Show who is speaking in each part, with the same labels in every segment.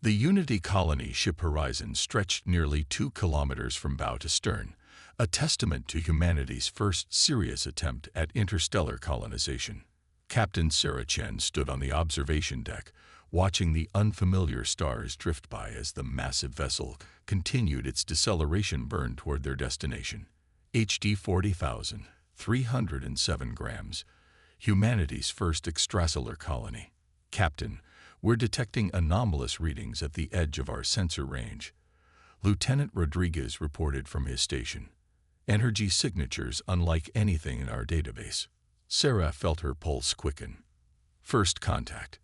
Speaker 1: The Unity colony ship horizon stretched nearly 2 kilometers from bow to stern, a testament to humanity's first serious attempt at interstellar colonization. Captain Sarah Chen stood on the observation deck, watching the unfamiliar stars drift by as the massive vessel continued its deceleration burn toward their destination. HD 40,307 grams, humanity's first extrasolar colony. Captain, we're detecting anomalous readings at the edge of our sensor range. Lieutenant Rodriguez reported from his station. Energy signatures unlike anything in our database. Sarah felt her pulse quicken. First contact.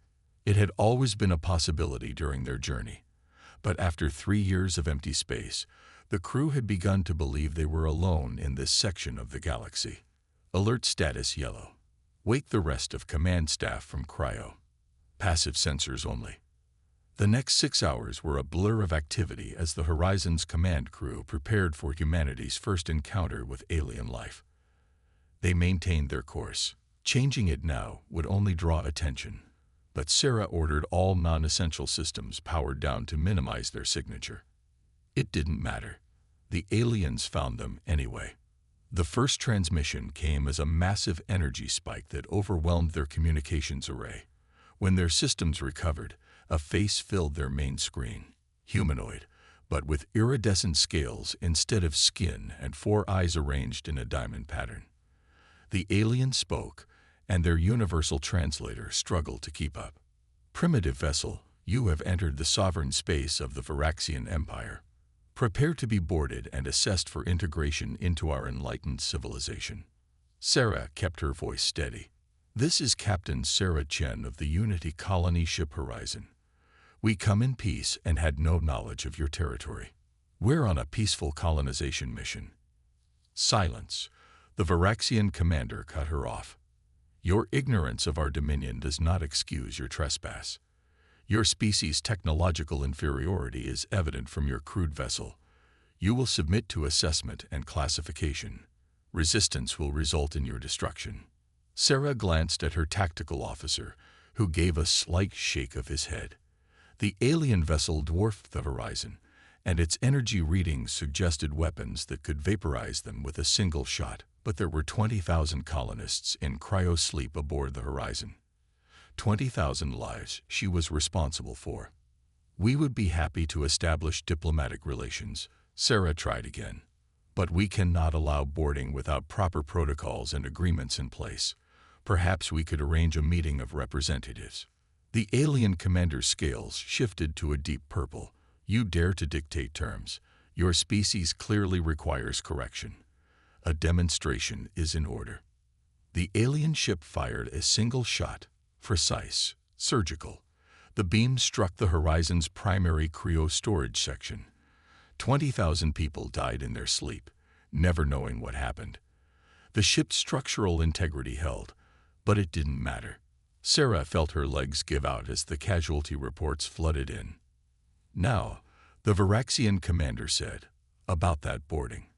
Speaker 1: It had always been a possibility during their journey. But after 3 years of empty space, the crew had begun to believe they were alone in this section of the galaxy. Alert status yellow. Wake the rest of command staff from cryo. Passive sensors only. The next 6 hours were a blur of activity as the Horizon's command crew prepared for humanity's first encounter with alien life. They maintained their course. Changing it now would only draw attention, but Sarah ordered all non-essential systems powered down to minimize their signature. It didn't matter. The aliens found them anyway. The first transmission came as a massive energy spike that overwhelmed their communications array. When their systems recovered, a face filled their main screen. Humanoid, but with iridescent scales instead of skin and 4 eyes arranged in a diamond pattern. The alien spoke, and their universal translator struggled to keep up. Primitive vessel, you have entered the sovereign space of the Varaxian Empire. Prepare to be boarded and assessed for integration into our enlightened civilization. Sarah kept her voice steady. This is Captain Sarah Chen of the Unity Colony Ship Horizon. We come in peace and had no knowledge of your territory. We're on a peaceful colonization mission. Silence. The Varaxian commander cut her off. Your ignorance of our dominion does not excuse your trespass. Your species' technological inferiority is evident from your crude vessel. You will submit to assessment and classification. Resistance will result in your destruction. Sarah glanced at her tactical officer, who gave a slight shake of his head. The alien vessel dwarfed the horizon, and its energy readings suggested weapons that could vaporize them with a single shot. But there were 20,000 colonists in cryo-sleep aboard the horizon. 20,000 lives she was responsible for. We would be happy to establish diplomatic relations, Sarah tried again. But we cannot allow boarding without proper protocols and agreements in place. Perhaps we could arrange a meeting of representatives. The alien commander's scales shifted to a deep purple. You dare to dictate terms. Your species clearly requires correction. A demonstration is in order. The alien ship fired a single shot, precise, surgical. The beam struck the horizon's primary cryo storage section. 20,000 people died in their sleep, never knowing what happened. The ship's structural integrity held, but it didn't matter. Sarah felt her legs give out as the casualty reports flooded in. Now, the Varaxian commander said, about that boarding.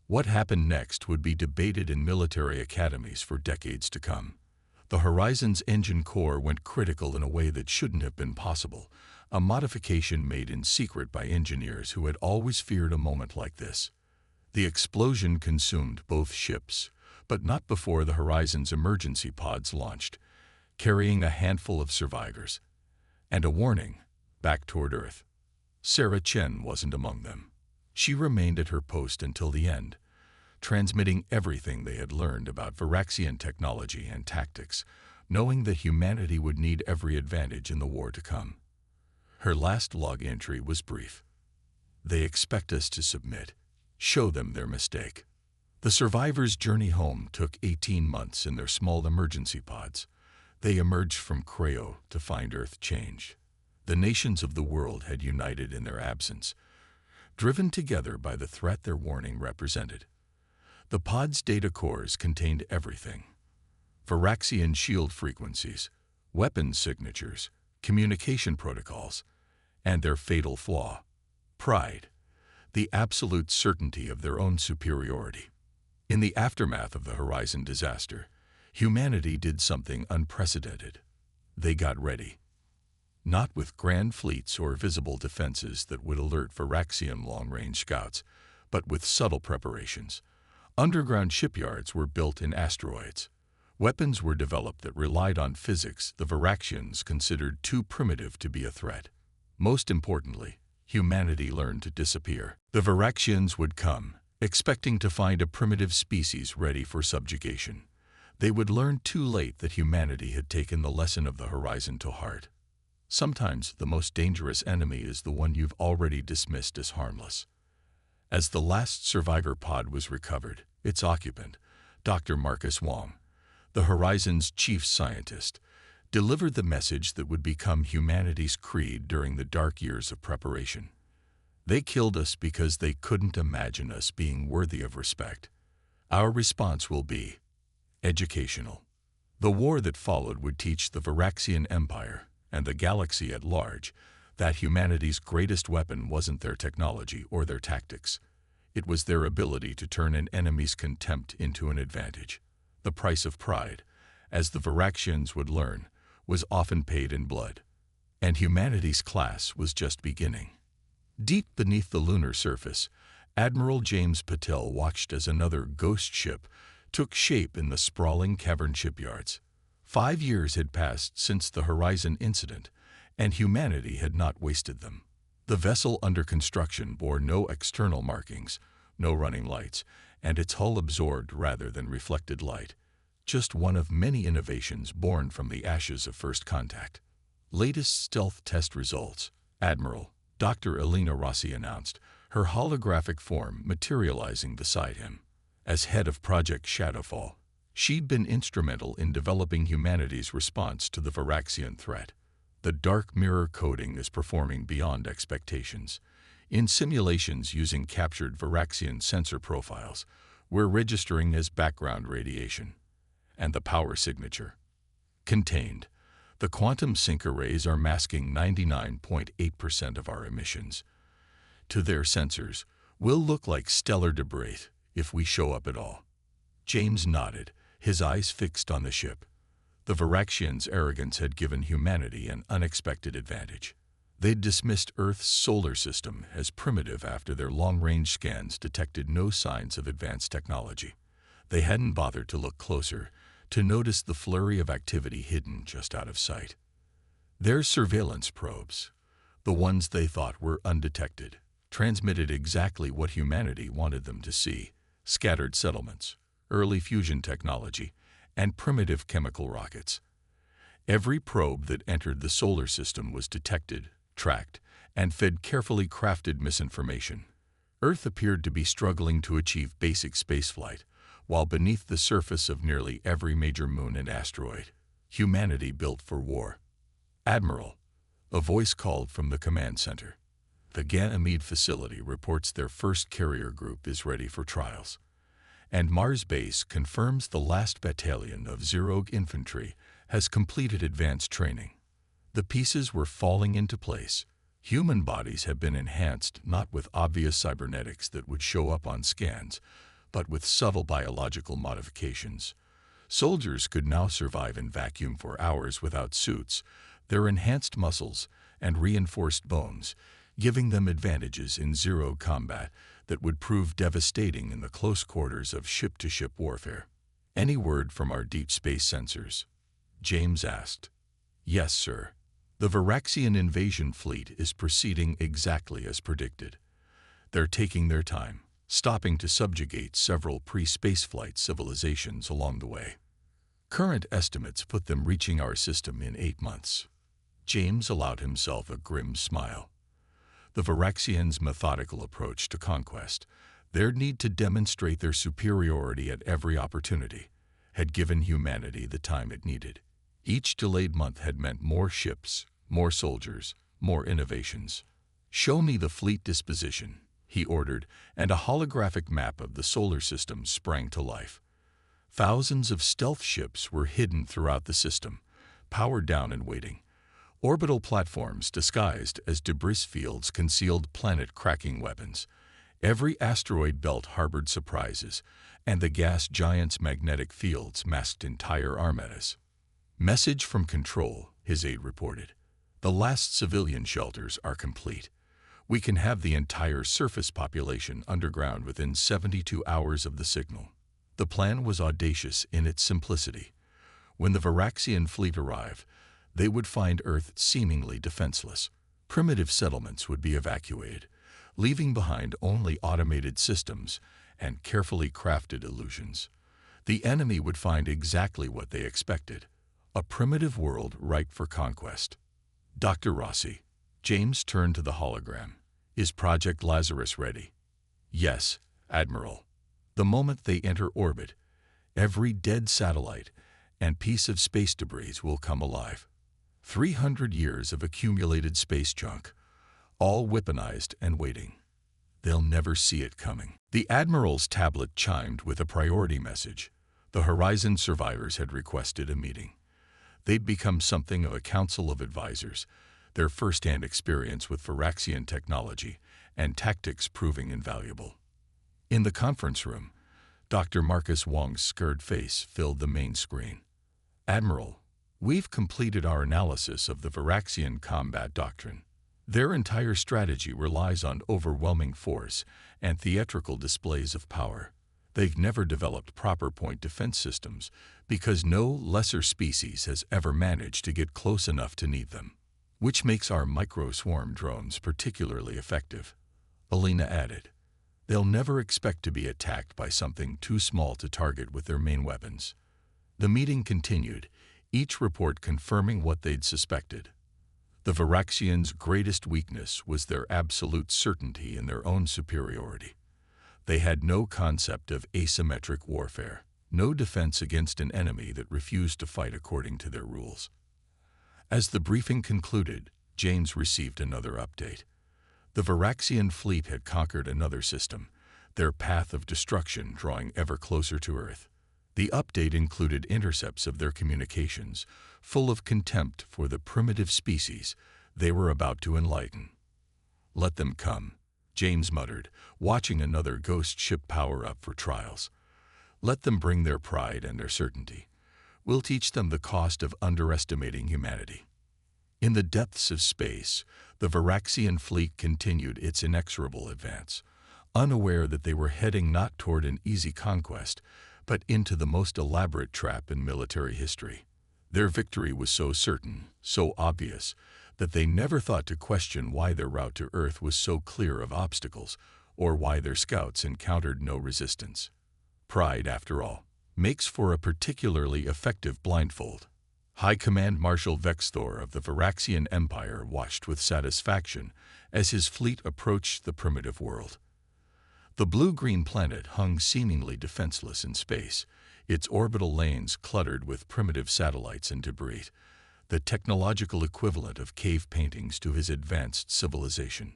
Speaker 1: What happened next would be debated in military academies for decades to come. The Horizon's engine core went critical in a way that shouldn't have been possible, a modification made in secret by engineers who had always feared a moment like this. The explosion consumed both ships, but not before the Horizon's emergency pods launched, carrying a handful of survivors. And a warning, back toward Earth. Sarah Chen wasn't among them. She remained at her post until the end, transmitting everything they had learned about Varaxian technology and tactics, knowing that humanity would need every advantage in the war to come. Her last log entry was brief. They expect us to submit. Show them their mistake. The survivors' journey home took 18 months in their small emergency pods. They emerged from cryo to find Earth changed. The nations of the world had united in their absence, driven together by the threat their warning represented. The pod's data cores contained everything: Varaxian shield frequencies, weapons signatures, communication protocols, and their fatal flaw: pride, the absolute certainty of their own superiority. In the aftermath of the Horizon disaster, humanity did something unprecedented. They got ready. not with grand fleets or visible defenses that would alert Varaxian long-range scouts, but with subtle preparations. Underground shipyards were built in asteroids. Weapons were developed that relied on physics the Varaxians considered too primitive to be a threat. Most importantly, humanity learned to disappear. The Varaxians would come, expecting to find a primitive species ready for subjugation. They would learn too late that humanity had taken the lesson of the horizon to heart. Sometimes the most dangerous enemy is the one you've already dismissed as harmless. As the last survivor pod was recovered, its occupant, Dr. Marcus Wong, the Horizon's chief scientist, delivered the message that would become humanity's creed during the dark years of preparation. They killed us because they couldn't imagine us being worthy of respect. Our response will be educational. The war that followed would teach the Varaxian Empire and the galaxy at large that humanity's greatest weapon wasn't their technology or their tactics. It was their ability to turn an enemy's contempt into an advantage. The price of pride, as the Varaxians would learn, was often paid in blood. And humanity's class was just beginning. Deep beneath the lunar surface, Admiral James Patel watched as another ghost ship took shape in the sprawling cavern shipyards. 5 years had passed since the Horizon incident, and humanity had not wasted them. The vessel under construction bore no external markings, no running lights, and its hull absorbed rather than reflected light. Just one of many innovations born from the ashes of first contact. Latest stealth test results, Admiral Dr. Elena Rossi announced, her holographic form materializing beside him. As head of Project Shadowfall, she'd been instrumental in developing humanity's response to the Varaxian threat. The dark mirror coding is performing beyond expectations. In simulations using captured Varaxian sensor profiles, we're registering as background radiation. And the power signature. Contained. The quantum sync arrays are masking 99.8% of our emissions. To their sensors, we'll look like stellar debris if we show up at all. James nodded, his eyes fixed on the ship. The Varaxians' arrogance had given humanity an unexpected advantage. They'd dismissed Earth's solar system as primitive after their long-range scans detected no signs of advanced technology. They hadn't bothered to look closer, to notice the flurry of activity hidden just out of sight. Their surveillance probes, the ones they thought were undetected, transmitted exactly what humanity wanted them to see: scattered settlements, early fusion technology, and primitive chemical rockets. Every probe that entered the solar system was detected, tracked, and fed carefully crafted misinformation. Earth appeared to be struggling to achieve basic spaceflight, while beneath the surface of nearly every major moon and asteroid, humanity built for war. Admiral, a voice called from the command center. The Ganymede facility reports their first carrier group is ready for trials. And Mars Base confirms the last battalion of Zerog infantry has completed advanced training. The pieces were falling into place. Human bodies have been enhanced not with obvious cybernetics that would show up on scans, but with subtle biological modifications. Soldiers could now survive in vacuum for hours without suits, their enhanced muscles and reinforced bones, giving them advantages in zero combat that would prove devastating in the close quarters of ship-to-ship warfare. Any word from our deep space sensors? James asked. Yes, sir. The Varaxian invasion fleet is proceeding exactly as predicted. They're taking their time, stopping to subjugate several pre-spaceflight civilizations along the way. Current estimates put them reaching our system in 8 months. James allowed himself a grim smile. The Varaxians' methodical approach to conquest, their need to demonstrate their superiority at every opportunity, had given humanity the time it needed. Each delayed month had meant more ships, more soldiers, more innovations. "Show me the fleet disposition," he ordered, and a holographic map of the solar system sprang to life. Thousands of stealth ships were hidden throughout the system, powered down and waiting. Orbital platforms disguised as debris fields concealed planet-cracking weapons. Every asteroid belt harbored surprises, and the gas giant's magnetic fields masked entire armadas. "Message from Control," his aide reported. The last civilian shelters are complete. We can have the entire surface population underground within 72 hours of the signal. The plan was audacious in its simplicity. When the Varaxian fleet arrived, they would find Earth seemingly defenseless. Primitive settlements would be evacuated, leaving behind only automated systems and carefully crafted illusions. The enemy would find exactly what they expected, a primitive world ripe for conquest. Dr. Rossi. James turned to the hologram. Is Project Lazarus ready? Yes, Admiral. The moment they enter orbit, every dead satellite and piece of space debris will come alive. 300 years of accumulated space junk, all weaponized and waiting. They'll never see it coming. The Admiral's tablet chimed with a priority message. The Horizon survivors had requested a meeting. They'd become something of a council of advisors, their first-hand experience with Varaxian technology and tactics proving invaluable. In the conference room, Dr. Marcus Wong's scared face filled the main screen. Admiral, we've completed our analysis of the Varaxian combat doctrine. Their entire strategy relies on overwhelming force and theatrical displays of power. They've never developed proper point defense systems because no lesser species has ever managed to get close enough to need them, which makes our micro-swarm drones particularly effective. Alina added, they'll never expect to be attacked by something too small to target with their main weapons. The meeting continued, each report confirming what they'd suspected. The Varaxians' greatest weakness was their absolute certainty in their own superiority. They had no concept of asymmetric warfare, no defense against an enemy that refused to fight according to their rules. As the briefing concluded, James received another update. The Varaxian fleet had conquered another system, their path of destruction drawing ever closer to Earth. The update included intercepts of their communications, full of contempt for the primitive species they were about to enlighten. Let them come, James muttered, watching another ghost ship power up for trials. Let them bring their pride and their certainty. We'll teach them the cost of underestimating humanity. In the depths of space, the Varaxian fleet continued its inexorable advance, unaware that they were heading not toward an easy conquest, but into the most elaborate trap in military history. Their victory was so certain, so obvious, that they never thought to question why their route to Earth was so clear of obstacles, or why their scouts encountered no resistance. Pride, after all, makes for a particularly effective blindfold. High Command Marshal Vexthor of the Varaxian Empire watched with satisfaction as his fleet approached the primitive world. The blue-green planet hung seemingly defenseless in space, its orbital lanes cluttered with primitive satellites and debris, the technological equivalent of cave paintings to his advanced civilization.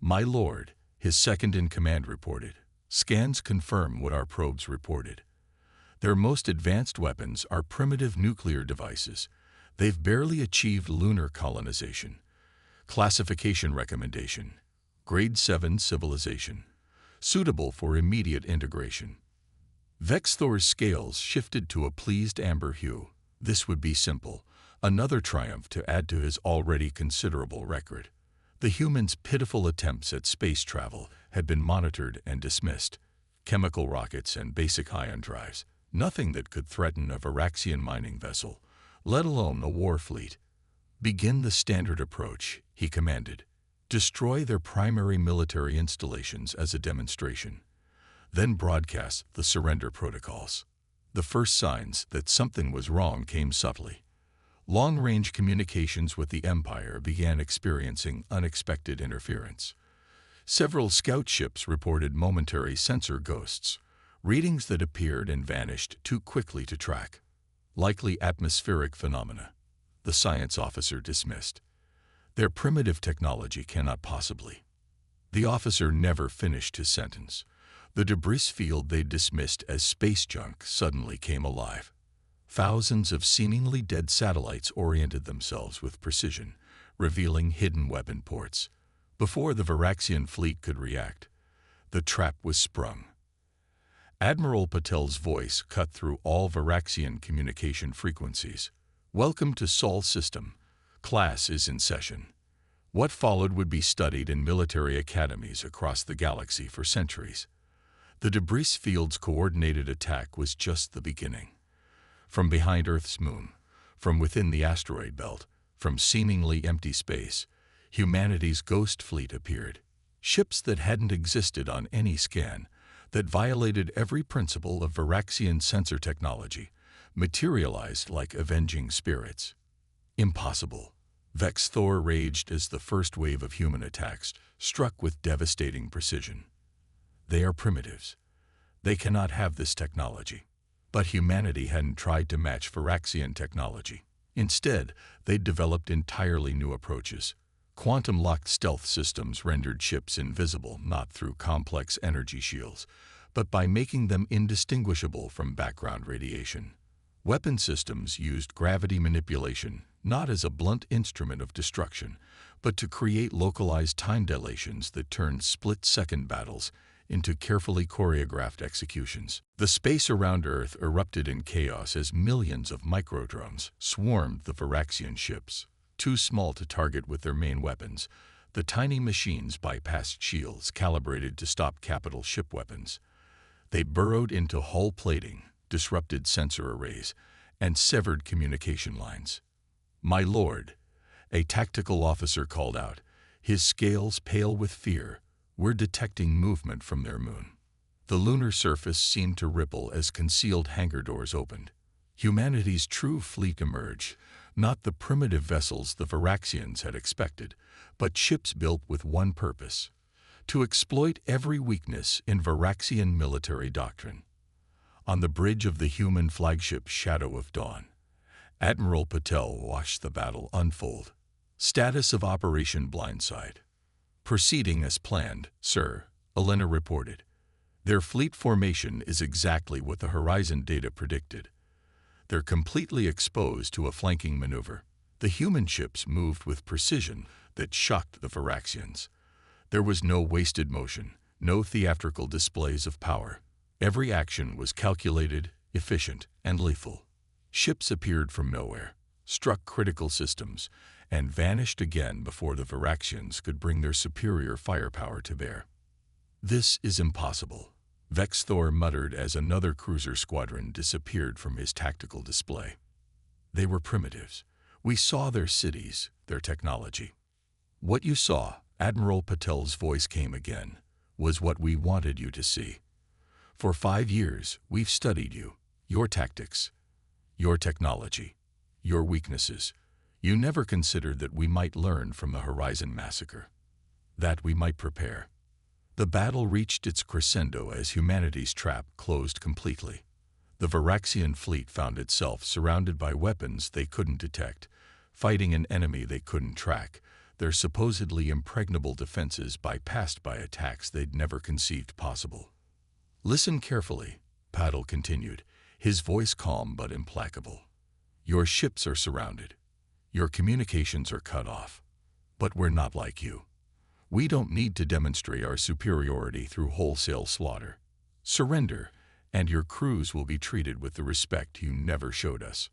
Speaker 1: My lord, his second-in-command reported. Scans confirm what our probes reported. Their most advanced weapons are primitive nuclear devices. They've barely achieved lunar colonization. Classification recommendation: Grade 7 civilization. Suitable for immediate integration. Vexthor's scales shifted to a pleased amber hue. This would be simple, another triumph to add to his already considerable record. The humans' pitiful attempts at space travel had been monitored and dismissed. Chemical rockets and basic ion drives, nothing that could threaten a Varaxian mining vessel, let alone a war fleet. Begin the standard approach, he commanded. Destroy their primary military installations as a demonstration. Then broadcast the surrender protocols. The first signs that something was wrong came subtly. Long-range communications with the Empire began experiencing unexpected interference. Several scout ships reported momentary sensor ghosts, readings that appeared and vanished too quickly to track. Likely atmospheric phenomena, the science officer dismissed. Their primitive technology cannot possibly. The officer never finished his sentence. The debris field they dismissed as space junk suddenly came alive. Thousands of seemingly dead satellites oriented themselves with precision, revealing hidden weapon ports. Before the Varaxian fleet could react, the trap was sprung. Admiral Patel's voice cut through all Varaxian communication frequencies. Welcome to Sol System. Class is in session. What followed would be studied in military academies across the galaxy for centuries. The debris field's coordinated attack was just the beginning. From behind Earth's moon, from within the asteroid belt, from seemingly empty space, humanity's ghost fleet appeared. Ships that hadn't existed on any scan, that violated every principle of Varaxian sensor technology, materialized like avenging spirits. Impossible. Vex Thor raged as the first wave of human attacks struck with devastating precision. They are primitives. They cannot have this technology. But humanity hadn't tried to match Varaxian technology. Instead, they'd developed entirely new approaches. Quantum-locked stealth systems rendered ships invisible not through complex energy shields, but by making them indistinguishable from background radiation. Weapon systems used gravity manipulation not as a blunt instrument of destruction, but to create localized time dilations that turned split-second battles into carefully choreographed executions. The space around Earth erupted in chaos as millions of microdrones swarmed the Varaxian ships. Too small to target with their main weapons, the tiny machines bypassed shields calibrated to stop capital ship weapons. They burrowed into hull plating, disrupted sensor arrays, and severed communication lines. "My lord," a tactical officer called out, his scales pale with fear, "we're detecting movement from their moon." The lunar surface seemed to ripple as concealed hangar doors opened. Humanity's true fleet emerged, not the primitive vessels the Varaxians had expected, but ships built with one purpose: to exploit every weakness in Varaxian military doctrine. On the bridge of the human flagship Shadow of Dawn, Admiral Patel watched the battle unfold. Status of Operation Blindside. "Proceeding as planned, sir," Elena reported. "Their fleet formation is exactly what the horizon data predicted. They're completely exposed to a flanking maneuver." The human ships moved with precision that shocked the Varaxians. There was no wasted motion, no theatrical displays of power. Every action was calculated, efficient, and lethal. Ships appeared from nowhere, struck critical systems, and vanished again before the Varaxians could bring their superior firepower to bear. "This is impossible," Vex Thor muttered as another cruiser squadron disappeared from his tactical display. "They were primitives. We saw their cities, their technology." "What you saw," Admiral Patel's voice came again, "was what we wanted you to see. For 5 years, we've studied you, your tactics, your technology, your weaknesses. You never considered that we might learn from the Horizon Massacre, that we might prepare." The battle reached its crescendo as humanity's trap closed completely. The Varaxian fleet found itself surrounded by weapons they couldn't detect, fighting an enemy they couldn't track, their supposedly impregnable defenses bypassed by attacks they'd never conceived possible. "Listen carefully," Patel continued, his voice calm but implacable. "Your ships are surrounded. Your communications are cut off. But we're not like you. We don't need to demonstrate our superiority through wholesale slaughter. Surrender, and your crews will be treated with the respect you never showed us."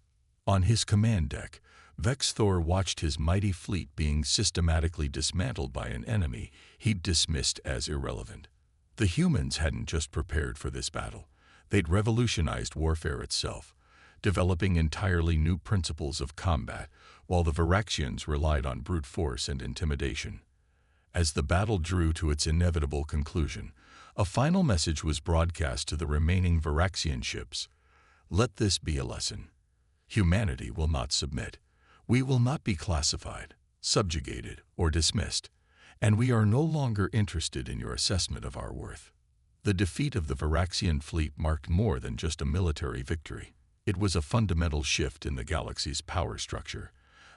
Speaker 1: On his command deck, Vex Thor watched his mighty fleet being systematically dismantled by an enemy he'd dismissed as irrelevant. The humans hadn't just prepared for this battle. They'd revolutionized warfare itself, developing entirely new principles of combat, while the Varaxians relied on brute force and intimidation. As the battle drew to its inevitable conclusion, a final message was broadcast to the remaining Varaxian ships. "Let this be a lesson. Humanity will not submit. We will not be classified, subjugated, or dismissed, and we are no longer interested in your assessment of our worth." The defeat of the Varaxian fleet marked more than just a military victory. It was a fundamental shift in the galaxy's power structure,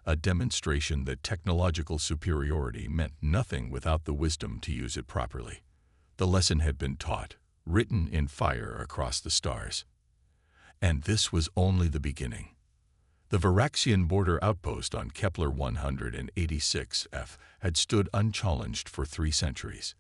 Speaker 1: a demonstration that technological superiority meant nothing without the wisdom to use it properly. The lesson had been taught, written in fire across the stars. And this was only the beginning. The Varaxian border outpost on Kepler 186f had stood unchallenged for 3 centuries.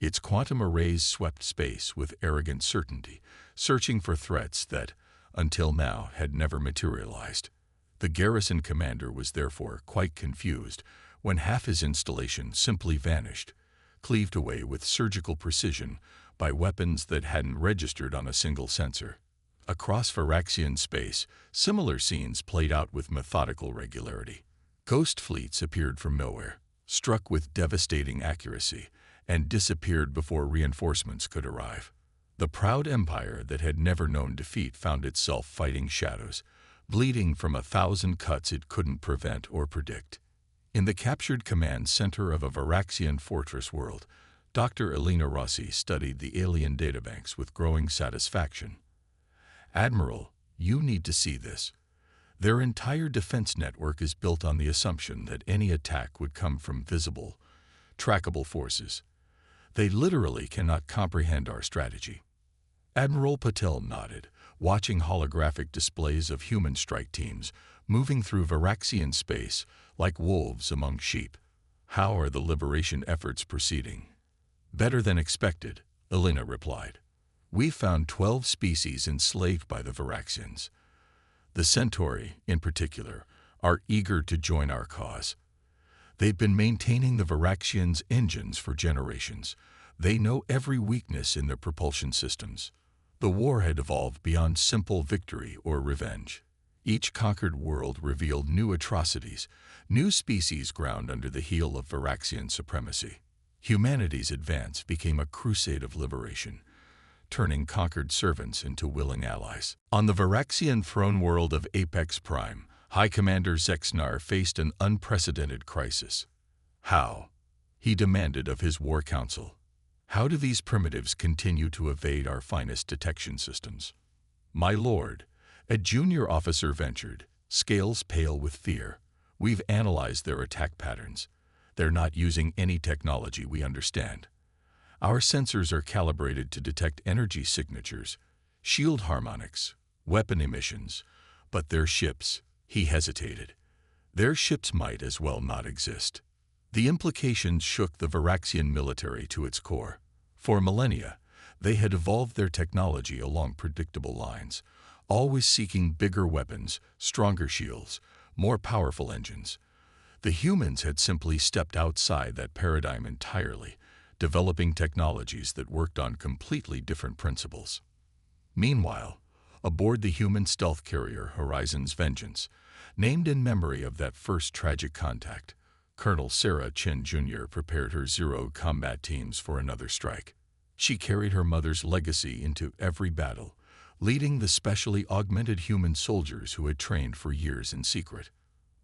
Speaker 1: Its quantum arrays swept space with arrogant certainty, searching for threats that, until now, had never materialized. The garrison commander was therefore quite confused when half his installation simply vanished, cleaved away with surgical precision by weapons that hadn't registered on a single sensor. Across Varaxian space, similar scenes played out with methodical regularity. Ghost fleets appeared from nowhere, struck with devastating accuracy, and disappeared before reinforcements could arrive. The proud empire that had never known defeat found itself fighting shadows, bleeding from 1,000 cuts it couldn't prevent or predict. In the captured command center of a Varaxian fortress world, Dr. Elena Rossi studied the alien databanks with growing satisfaction. "Admiral, you need to see this. Their entire defense network is built on the assumption that any attack would come from visible, trackable forces. They literally cannot comprehend our strategy." Admiral Patel nodded, watching holographic displays of human strike teams moving through Varaxian space like wolves among sheep. "How are the liberation efforts proceeding?" "Better than expected," Elena replied. "We found 12 species enslaved by the Varaxians. The Centauri, in particular, are eager to join our cause. They've been maintaining the Varaxians' engines for generations. They know every weakness in their propulsion systems. The war had evolved beyond simple victory or revenge. Each conquered world revealed new atrocities, new species ground under the heel of Varaxian supremacy. Humanity's advance became a crusade of liberation, turning conquered servants into willing allies. On the Varaxian throne world of Apex Prime, High Commander Zexnar faced an unprecedented crisis. "How?" he demanded of his war council. "How do these primitives continue to evade our finest detection systems?" "My lord," a junior officer ventured, scales pale with fear, "we've analyzed their attack patterns. They're not using any technology we understand. Our sensors are calibrated to detect energy signatures, shield harmonics, weapon emissions, but their ships," he hesitated, "their ships might as well not exist." The implications shook the Varaxian military to its core. For millennia, they had evolved their technology along predictable lines, always seeking bigger weapons, stronger shields, more powerful engines. The humans had simply stepped outside that paradigm entirely, developing technologies that worked on completely different principles. Meanwhile, aboard the human stealth carrier Horizon's Vengeance, named in memory of that first tragic contact, Colonel Sarah Chin Jr. prepared her Zero combat teams for another strike. She carried her mother's legacy into every battle, leading the specially augmented human soldiers who had trained for years in secret.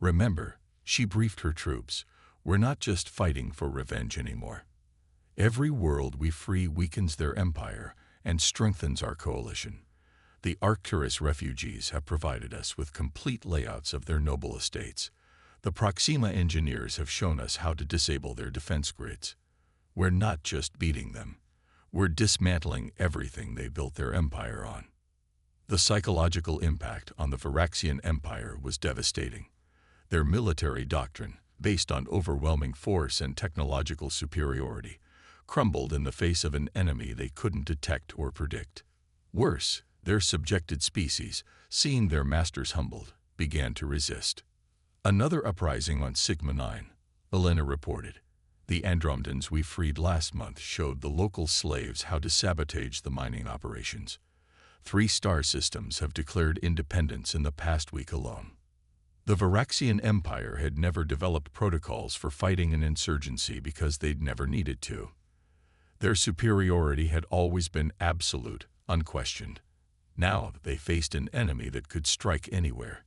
Speaker 1: "Remember," she briefed her troops, "we're not just fighting for revenge anymore. Every world we free weakens their empire and strengthens our coalition. The Arcturus refugees have provided us with complete layouts of their noble estates. The Proxima engineers have shown us how to disable their defense grids. We're not just beating them. We're dismantling everything they built their empire on." The psychological impact on the Varaxian Empire was devastating. Their military doctrine, based on overwhelming force and technological superiority, crumbled in the face of an enemy they couldn't detect or predict. Worse, their subjected species, seeing their masters humbled, began to resist. "Another uprising on Sigma 9, Elena reported. "The Andromedans we freed last month showed the local slaves how to sabotage the mining operations. 3 star systems have declared independence in the past week alone." The Varaxian Empire had never developed protocols for fighting an insurgency because they'd never needed to. Their superiority had always been absolute, unquestioned. Now they faced an enemy that could strike anywhere,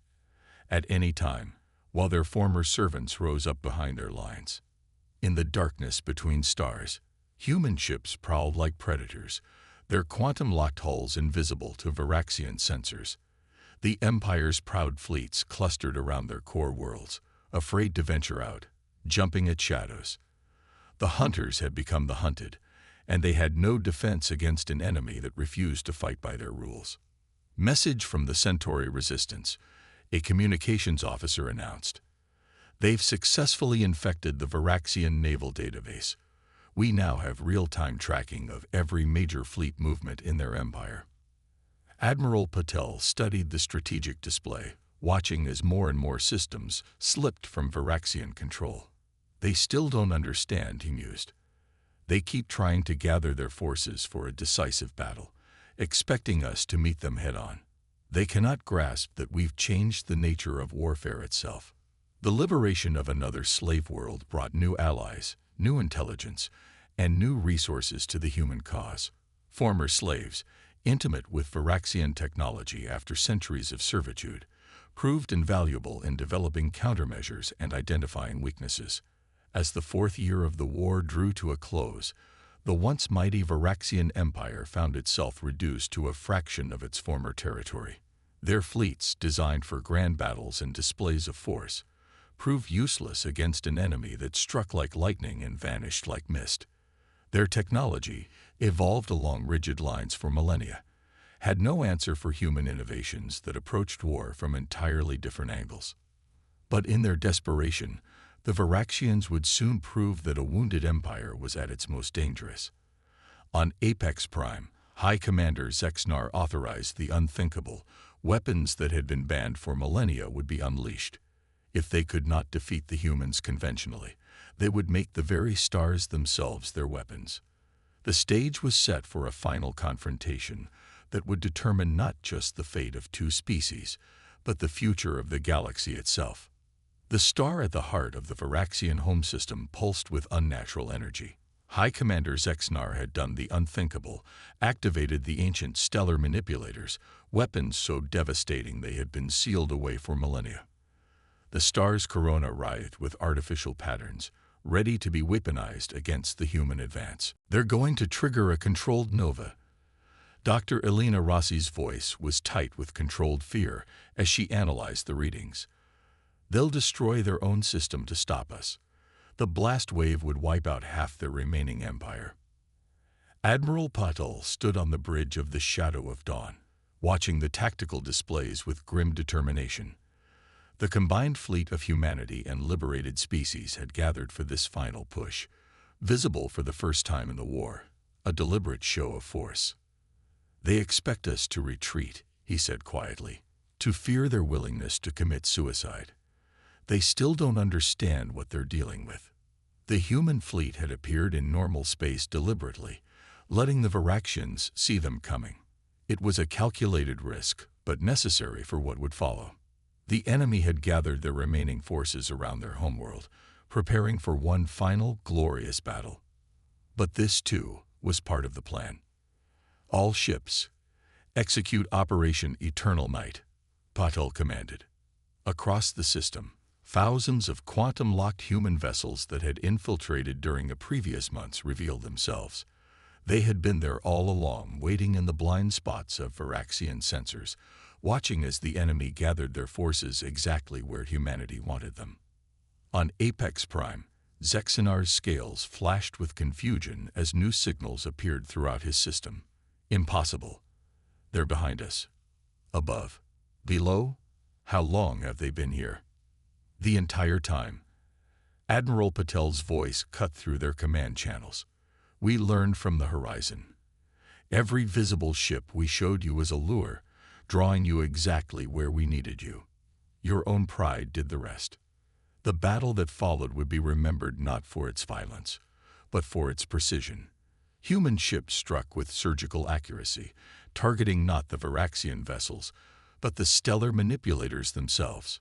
Speaker 1: at any time, while their former servants rose up behind their lines. In the darkness between stars, human ships prowled like predators, their quantum-locked hulls invisible to Varaxian sensors. The Empire's proud fleets clustered around their core worlds, afraid to venture out, jumping at shadows. The hunters had become the hunted, and they had no defense against an enemy that refused to fight by their rules. "Message from the Centauri Resistance," a communications officer announced. "They've successfully infected the Varaxian naval database. We now have real-time tracking of every major fleet movement in their empire." Admiral Patel studied the strategic display, watching as more and more systems slipped from Varaxian control. They still don't understand, he mused. They keep trying to gather their forces for a decisive battle, expecting us to meet them head-on. They cannot grasp that we've changed the nature of warfare itself. The liberation of another slave world brought new allies, new intelligence, and new resources to the human cause. Former slaves, intimate with Varaxian technology after centuries of servitude, proved invaluable in developing countermeasures and identifying weaknesses. As the fourth year of the war drew to a close, the once mighty Varaxian Empire found itself reduced to a fraction of its former territory. Their fleets, designed for grand battles and displays of force, proved useless against an enemy that struck like lightning and vanished like mist. Their technology, evolved along rigid lines for millennia, had no answer for human innovations that approached war from entirely different angles. But in their desperation, the Varaxians would soon prove that a wounded empire was at its most dangerous. On Apex Prime, High Commander Zexnar authorized the unthinkable. Weapons that had been banned for millennia would be unleashed. If they could not defeat the humans conventionally, they would make the very stars themselves their weapons. The stage was set for a final confrontation that would determine not just the fate of two species, but the future of the galaxy itself. The star at the heart of the Varaxian home system pulsed with unnatural energy. High Commander Zexnar had done the unthinkable, activated the ancient stellar manipulators, weapons so devastating they had been sealed away for millennia. The star's corona writhed with artificial patterns, ready to be weaponized against the human advance. They're going to trigger a controlled nova. Dr. Elena Rossi's voice was tight with controlled fear as she analyzed the readings. They'll destroy their own system to stop us. The blast wave would wipe out half their remaining empire. Admiral Patel stood on the bridge of the Shadow of Dawn, watching the tactical displays with grim determination. The combined fleet of humanity and liberated species had gathered for this final push, visible for the first time in the war, a deliberate show of force. They expect us to retreat, he said quietly, to fear their willingness to commit suicide. They still don't understand what they're dealing with. The human fleet had appeared in normal space deliberately, letting the Varaxians see them coming. It was a calculated risk, but necessary for what would follow. The enemy had gathered their remaining forces around their homeworld, preparing for one final, glorious battle. But this, too, was part of the plan. All ships, execute Operation Eternal Night, Patel commanded. Across the system, thousands of quantum-locked human vessels that had infiltrated during the previous months revealed themselves. They had been there all along, waiting in the blind spots of Varaxian sensors, watching as the enemy gathered their forces exactly where humanity wanted them. On Apex Prime, Zexnar's scales flashed with confusion as new signals appeared throughout his system. Impossible. They're behind us. Above. Below? How long have they been here? The entire time. Admiral Patel's voice cut through their command channels. We learned from the horizon. Every visible ship we showed you was a lure, drawing you exactly where we needed you. Your own pride did the rest. The battle that followed would be remembered not for its violence, but for its precision. Human ships struck with surgical accuracy, targeting not the Varaxian vessels, but the stellar manipulators themselves.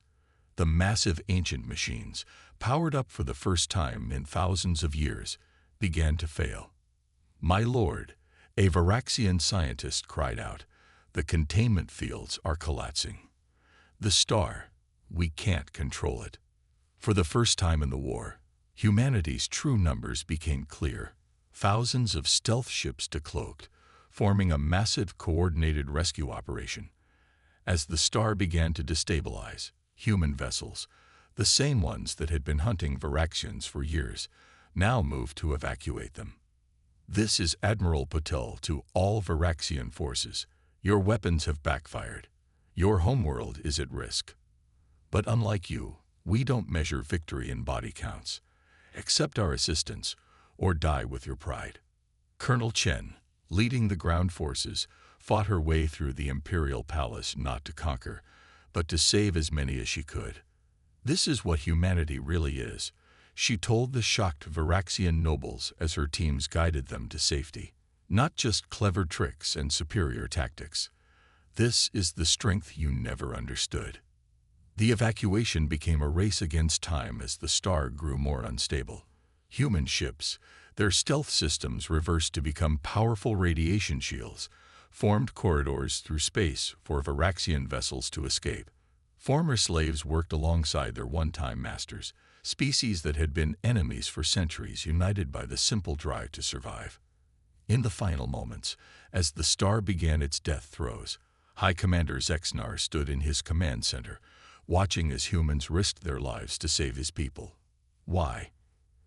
Speaker 1: The massive ancient machines, powered up for the first time in thousands of years, began to fail. My lord, a Varaxian scientist cried out, the containment fields are collapsing. The star, we can't control it. For the first time in the war, humanity's true numbers became clear. Thousands of stealth ships decloaked, forming a massive coordinated rescue operation. As the star began to destabilize, human vessels, the same ones that had been hunting Varaxians for years, now moved to evacuate them. This is Admiral Patel to all Varaxian forces. Your weapons have backfired. Your homeworld is at risk. But unlike you, we don't measure victory in body counts. Accept our assistance, or die with your pride. Colonel Chen, leading the ground forces, fought her way through the Imperial Palace not to conquer, but to save as many as she could. "This is what humanity really is," she told the shocked Varaxian nobles as her teams guided them to safety. "Not just clever tricks and superior tactics. This is the strength you never understood." The evacuation became a race against time as the star grew more unstable. Human ships, their stealth systems reversed to become powerful radiation shields, formed corridors through space for Varaxian vessels to escape. Former slaves worked alongside their one-time masters, species that had been enemies for centuries, united by the simple drive to survive. In the final moments, as the star began its death throes, High Commander Zexnar stood in his command center, watching as humans risked their lives to save his people. "Why?"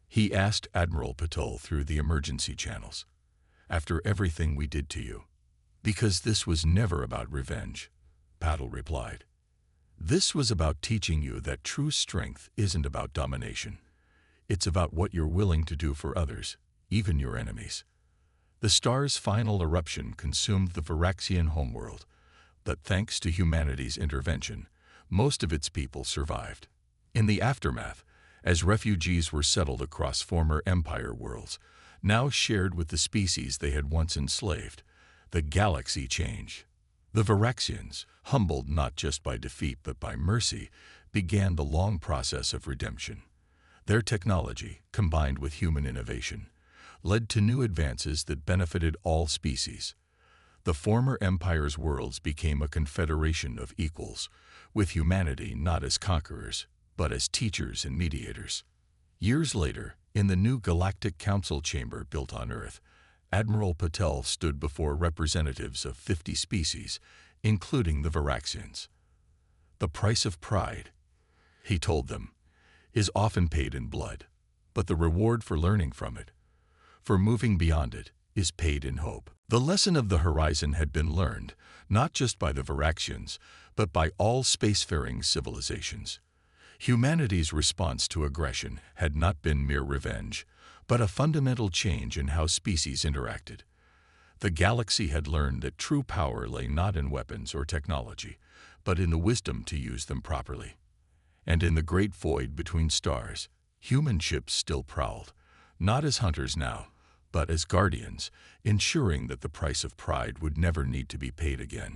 Speaker 1: he asked Admiral Patel through the emergency channels. "After everything we did to you." "Because this was never about revenge," Patel replied. "This was about teaching you that true strength isn't about domination. It's about what you're willing to do for others, even your enemies." The star's final eruption consumed the Varaxian homeworld, but thanks to humanity's intervention, most of its people survived. In the aftermath, as refugees were settled across former Empire worlds, now shared with the species they had once enslaved, the galaxy changed. The Varaxians, humbled not just by defeat but by mercy, began the long process of redemption. Their technology, combined with human innovation, led to new advances that benefited all species. The former Empire's worlds became a confederation of equals, with humanity not as conquerors, but as teachers and mediators. Years later, in the new Galactic Council chamber built on Earth, Admiral Patel stood before representatives of 50 species, including the Varaxians. "The price of pride," he told them, "is often paid in blood, but the reward for learning from it, for moving beyond it, is paid in hope." The lesson of the horizon had been learned, not just by the Varaxians, but by all spacefaring civilizations. Humanity's response to aggression had not been mere revenge, but a fundamental change in how species interacted. The galaxy had learned that true power lay not in weapons or technology, but in the wisdom to use them properly. And in the great void between stars, human ships still prowled, not as hunters now, but as guardians, ensuring that the price of pride would never need to be paid again.